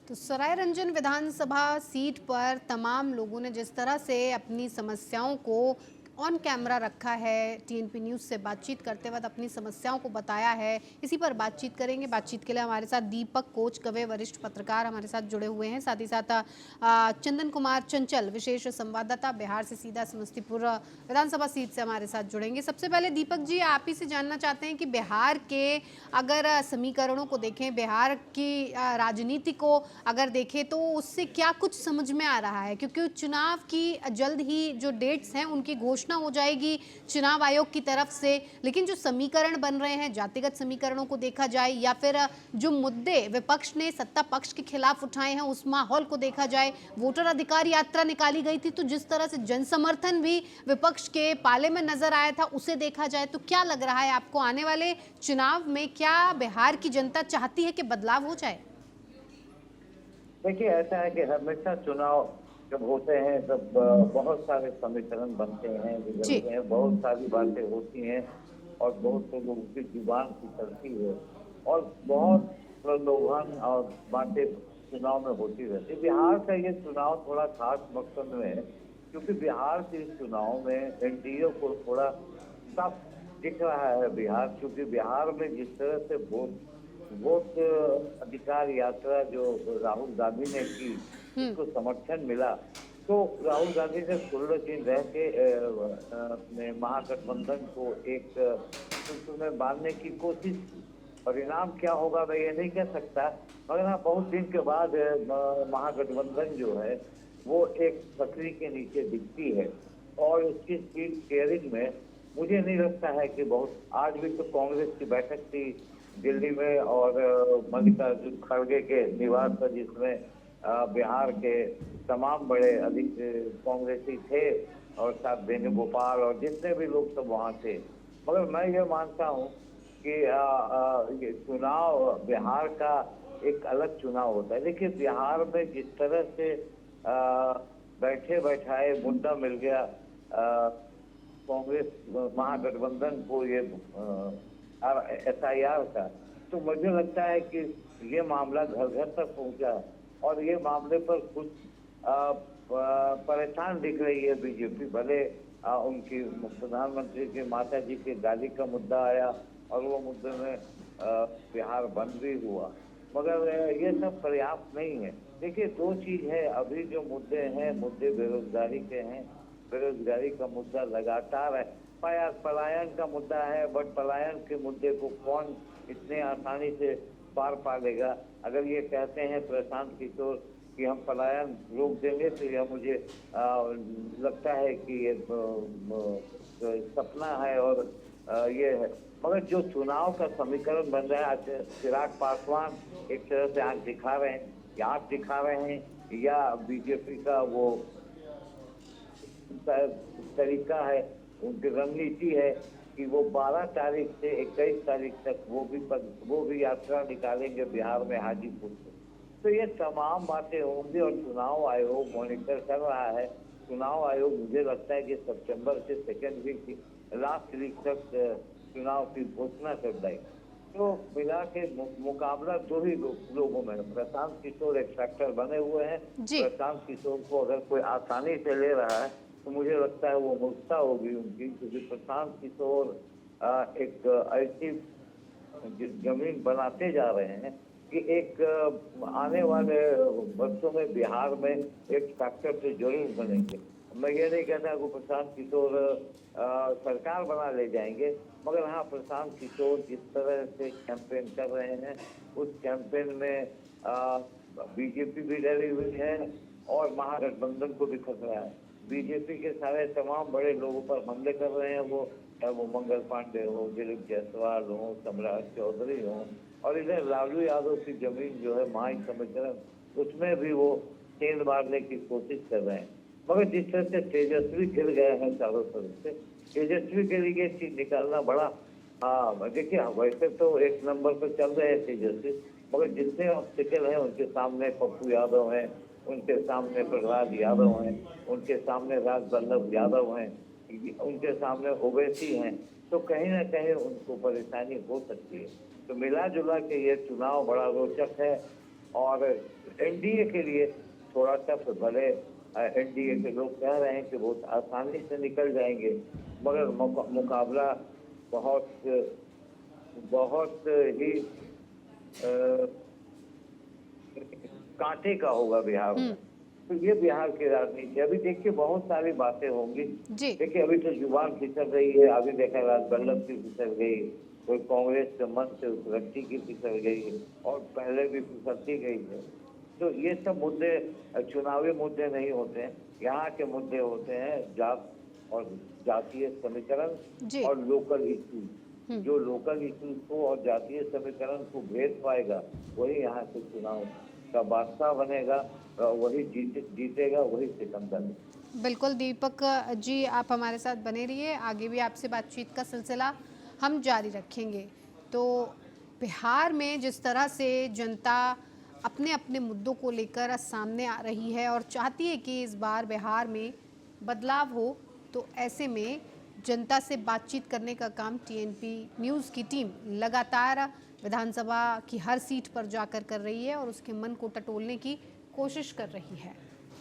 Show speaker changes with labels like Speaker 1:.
Speaker 1: तो सरायरंजन विधानसभा सीट पर तमाम लोगों ने जिस तरह से अपनी समस्याओं को ऑन कैमरा रखा है, टीएनपी न्यूज़ से बातचीत करते वक्त अपनी समस्याओं को बताया है, इसी पर बातचीत करेंगे। बातचीत के लिए हमारे साथ दीपक कोच कवे वरिष्ठ पत्रकार हमारे साथ जुड़े हुए हैं। साथ ही साथ चंदन कुमार चंचल विशेष संवाददाता बिहार से सीधा समस्तीपुर विधानसभा सीट से हमारे साथ जुड़ेंगे। सबसे पहले दीपक जी, आप ही से जानना चाहते हैं कि बिहार के अगर समीकरणों को देखें, बिहार की राजनीति को अगर देखें तो उससे क्या कुछ समझ में आ रहा है? क्योंकि चुनाव की जल्द ही जो डेट्स हैं उनकी घोषणा हो जाएगी चुनाव आयोग की तरफ से, लेकिन जो समीकरण बन रहे हैं, जातिगत समीकरणों को देखा जाए या फिर जो मुद्दे विपक्ष ने सत्ता पक्ष के खिलाफ उठाए हैं उस माहौल को देखा जाए, वोटर अधिकार यात्रा निकाली गई थी तो जिस तरह से जन समर्थन भी विपक्ष के पाले में नजर आया था उसे देखा जाए, तो क्या लग रहा है आपको आने वाले चुनाव में क्या बिहार की जनता चाहती है कि बदलाव हो जाए?
Speaker 2: देखिए, ऐसा है कि हमेशा चुनाव जब होते हैं तब बहुत सारे समीकरण बनते हैं,
Speaker 1: जी।
Speaker 2: बिगड़ते हैं, बहुत सारी बातें होती हैं और बहुत से लोगों की जुबान की चलती है और बहुत प्रलोभन और बातें चुनाव में होती रहती है। बिहार का ये चुनाव थोड़ा खास मकसद में है क्योंकि बिहार के इस चुनाव में एनडीए को थोड़ा साफ दिख रहा है बिहार, क्योंकि बिहार में जिस तरह से वोट वोट अधिकार यात्रा जो राहुल गांधी ने की,
Speaker 1: हम्म।
Speaker 2: उसको समर्थन मिला, तो राहुल गांधी ने 16 दिन रह के अपने महागठबंधन को एक सूत्र में बांधने की कोशिश की। परिणाम क्या होगा मैं ये नहीं कह सकता, मगर हाँ, बहुत दिन के बाद महागठबंधन जो है वो एक छतरी के नीचे दिखती है और उसकी सीट शेयरिंग में मुझे नहीं लगता है कि बहुत। आज भी तो कांग्रेस की बैठक थी दिल्ली में और मल्लिकार्जुन खड़गे के निवास पर, जिसमें बिहार के तमाम बड़े अधिक कांग्रेसी थे और साथ वेणुगोपाल और जितने भी लोग सब वहां थे। मगर मैं ये मानता हूँ कि ये चुनाव बिहार का एक अलग चुनाव होता है। देखिए, बिहार में जिस तरह से बैठे बैठाए मुद्दा मिल गया कांग्रेस महागठबंधन को, ये SIR का, तो मुझे लगता है कि ये मामला घर घर तक पहुंचा और ये मामले पर कुछ परेशान दिख रही है बीजेपी। भले उनकी प्रधानमंत्री के माता जी के गाली का मुद्दा आया और वो मुद्दे में बिहार बंद भी हुआ, मगर ये सब पर्याप्त नहीं है। देखिए, दो चीज है अभी जो मुद्दे हैं, मुद्दे बेरोजगारी के हैं। बेरोजगारी का मुद्दा लगातार है, पलायन का मुद्दा है, बट पलायन के मुद्दे को कौन इतने आसानी से पार पा लेगा। अगर ये कहते हैं प्रशांत किशोर कि हम पलायन रोक देंगे तो यह मुझे लगता है कि ये सपना है और ये है। मगर जो चुनाव का समीकरण बन रहा है, आज चिराग पासवान एक तरह से आंख दिखा रहे हैं, या बीजेपी का वो तरीका है, उनकी रणनीति है कि वो 12 तारीख से 21 तारीख तक वो भी यात्रा निकालेंगे बिहार में हाजीपुर से। तो ये तमाम बातें होंगी और चुनाव आयोग मॉनिटर कर रहा है। चुनाव आयोग मुझे लगता है कि सितंबर से सेकेंड वीक की लास्ट वीक तक चुनाव की घोषणा कर देगा। तो मिला के मुकाबला दो ही लोगों में। प्रशांत किशोर एक फैक्टर बने हुए हैं।
Speaker 1: जी।
Speaker 2: प्रशांत किशोर को अगर कोई आसानी से ले रहा है तो मुझे लगता है वो मूर्खता होगी उनकी, क्योंकि प्रशांत किशोर एक ऐसी जमीन बनाते जा रहे हैं कि एक आने वाले वर्षों में बिहार में एक फैक्टर से जरूर बनेंगे। मैं ये नहीं कहता कि प्रशांत किशोर सरकार बना ले जाएंगे, मगर हाँ, प्रशांत किशोर जिस तरह से कैंपेन कर रहे हैं उस कैंपेन में बीजेपी भी डरी हुई है और महागठबंधन को भी खतरा है। बीजेपी के सारे तमाम बड़े लोगों पर हमले कर रहे हैं, वो चाहे वो मंगल पांडे हो, दिलीप जायसवाल हो, सम्राट चौधरी हो, और इधर लालू यादव की जमीन जो है माई समीकरण, उसमें भी वो गेंद मारने की कोशिश कर रहे हैं। मगर जिस तरह से तेजस्वी गिर गए हैं चारों तरफ से, तेजस्वी के लिए चीज निकालना बड़ा, हाँ देखिए, वैसे तो एक नंबर पर चल रहे हैं तेजस्वी, मगर जितने ऑब्स्टिकल हैं उनके सामने पप्पू यादव हैं, उनके सामने प्रहलाद यादव हैं, उनके सामने राज वल्लभ यादव हैं, उनके सामने ओवैसी हैं, तो कहीं ना कहीं उनको परेशानी हो सकती है। तो मिला जुला के ये चुनाव बड़ा रोचक है और एनडीए के लिए थोड़ा सा भले एनडीए के लोग कह रहे हैं कि बहुत आसानी से निकल जाएंगे, मगर मुकाबला बहुत बहुत ही कांटे का होगा बिहार में। तो ये बिहार की राजनीति। अभी देखिए बहुत सारी बातें होंगी।
Speaker 1: जी।
Speaker 2: देखिए अभी तो जुबान फिसल रही है, अभी देखा राजबल्लभ की फिसल गई, कोई कांग्रेस के मन से उस व्यक्ति की फिसल गई और पहले भी फिसलती गई है। तो ये सब मुद्दे चुनावी मुद्दे नहीं होते हैं, यहाँ के मुद्दे होते हैं जात और जातीय
Speaker 1: जी।
Speaker 2: समीकरण और लोकल इश्यूज। जो लोकल इश्यूज को और जातीय समीकरण को भेद पाएगा वही यहाँ के चुनाव का बादशाह बनेगा, वही जीतेगा, वही सिकंदर है।
Speaker 1: बिल्कुल दीपक जी, आप हमारे साथ बने रहिए, आगे भी आपसे बातचीत का सिलसिला हम जारी रखेंगे। तो बिहार में जिस तरह से जनता अपने अपने मुद्दों को लेकर सामने आ रही है और चाहती है कि इस बार बिहार में बदलाव हो, तो ऐसे में जनता से बातचीत करने का काम टीएनपी न्यूज़ की टीम लगातार विधानसभा की हर सीट पर जाकर कर रही है और उसके मन को टटोलने की कोशिश कर रही है।